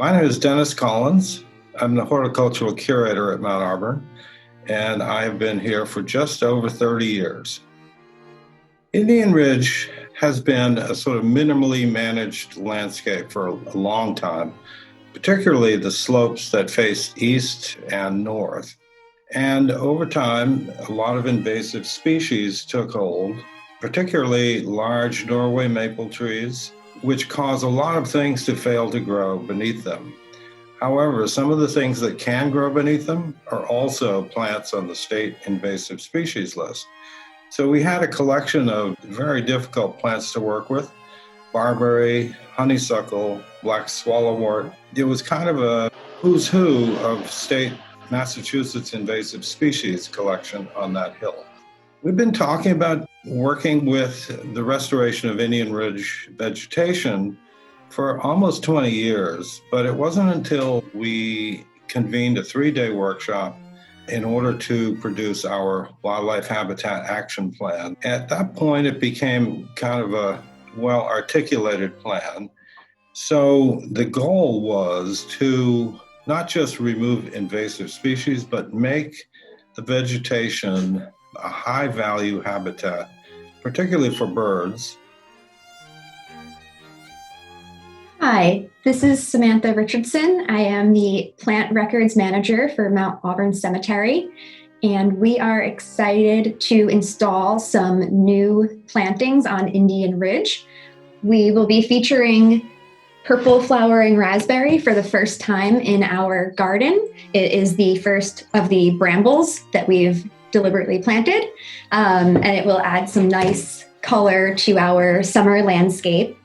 My name is Dennis Collins. I'm the Horticultural Curator at Mount Auburn, and I've been here for just over 30 years. Indian Ridge has been a sort of minimally managed landscape for a long time, particularly the slopes that face east and north. And over time, a lot of invasive species took hold, particularly large Norway maple trees, which cause a lot of things to fail to grow beneath them. However, some of the things that can grow beneath them are also plants on the state invasive species list. So we had a collection of very difficult plants to work with: barberry, honeysuckle, black swallowwort. It was kind of a who's who of state Massachusetts invasive species collection on that hill. We've been talking about working with the restoration of Indian Ridge vegetation for almost 20 years, but it wasn't until we convened a 3-day workshop in order to produce our wildlife habitat action plan. At that point, it became kind of a well-articulated plan. So the goal was to not just remove invasive species, but make the vegetation a high-value habitat, particularly for birds. Hi, this is Samantha Richardson. I am the Plant Records Manager for Mount Auburn Cemetery, and we are excited to install some new plantings on Indian Ridge. We will be featuring purple flowering raspberry for the first time in our garden. It is the first of the brambles that we've deliberately planted, and it will add some nice color to our summer landscape.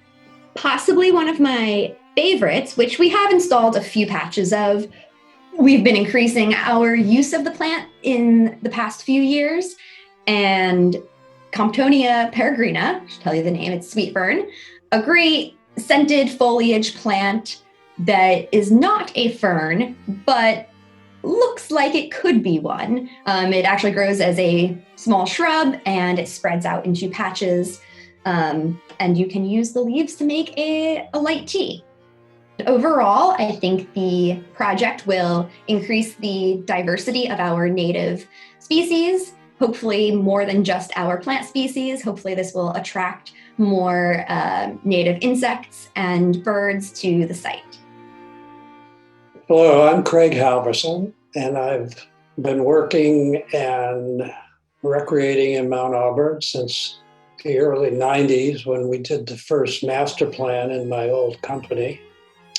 Possibly one of my favorites, which we have installed a few patches of. We've been increasing our use of the plant in the past few years, and Comptonia peregrina, I should tell you the name, it's sweet fern, a great scented foliage plant that is not a fern, but looks like it could be one. It actually grows as a small shrub and it spreads out into patches, and you can use the leaves to make a light tea. Overall, I think the project will increase the diversity of our native species, hopefully more than just our plant species. Hopefully this will attract more native insects and birds to the site. Hello, I'm Craig Halverson, and I've been working and recreating in Mount Auburn since the early 90s when we did the first master plan in my old company.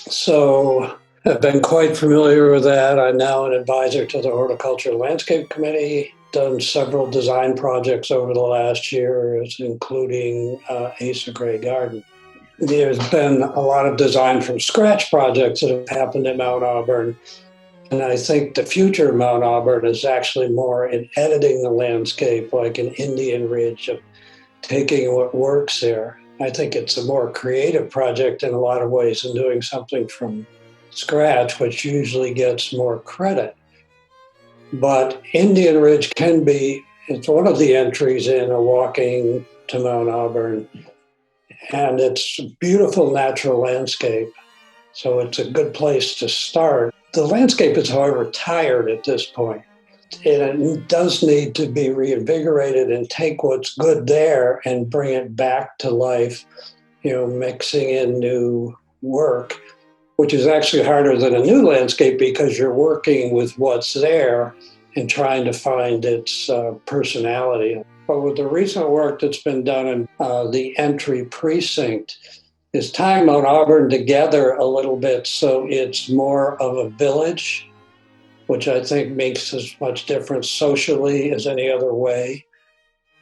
So I've been quite familiar with that. I'm now an advisor to the Horticultural Landscape Committee, done several design projects over the last year, including Asa Gray Garden. There's been a lot of design from scratch projects that have happened at Mount Auburn. And I think the future of Mount Auburn is actually more in editing the landscape, like an Indian Ridge, of taking what works there. I think it's a more creative project in a lot of ways than doing something from scratch, which usually gets more credit. But Indian Ridge it's one of the entries in a walking to Mount Auburn. And it's a beautiful natural landscape, so it's a good place to start. The landscape is, however, tired at this point, and it does need to be reinvigorated and take what's good there and bring it back to life, mixing in new work, which is actually harder than a new landscape because you're working with what's there and trying to find its personality. But with the recent work that's been done in the entry precinct, is tying Mount Auburn together a little bit so it's more of a village, which I think makes as much difference socially as any other way.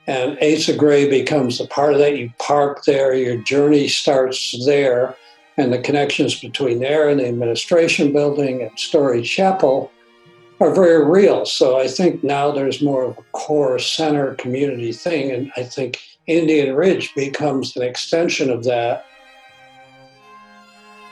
And Asa Gray becomes a part of that. You park there, your journey starts there, and the connections between there and the administration building and Story Chapel are very real. So I think now there's more of a core center community thing, and I think Indian Ridge becomes an extension of that.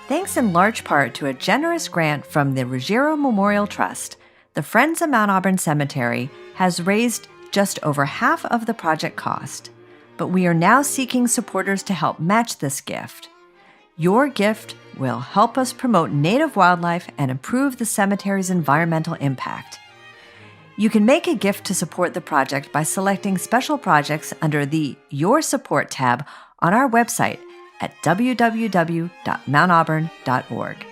Thanks in large part to a generous grant from the Ruggiero Memorial Trust, the Friends of Mount Auburn Cemetery has raised just over half of the project cost, but we are now seeking supporters to help match this gift. Your gift will help us promote native wildlife and improve the cemetery's environmental impact. You can make a gift to support the project by selecting special projects under the Your Support tab on our website at www.mountauburn.org.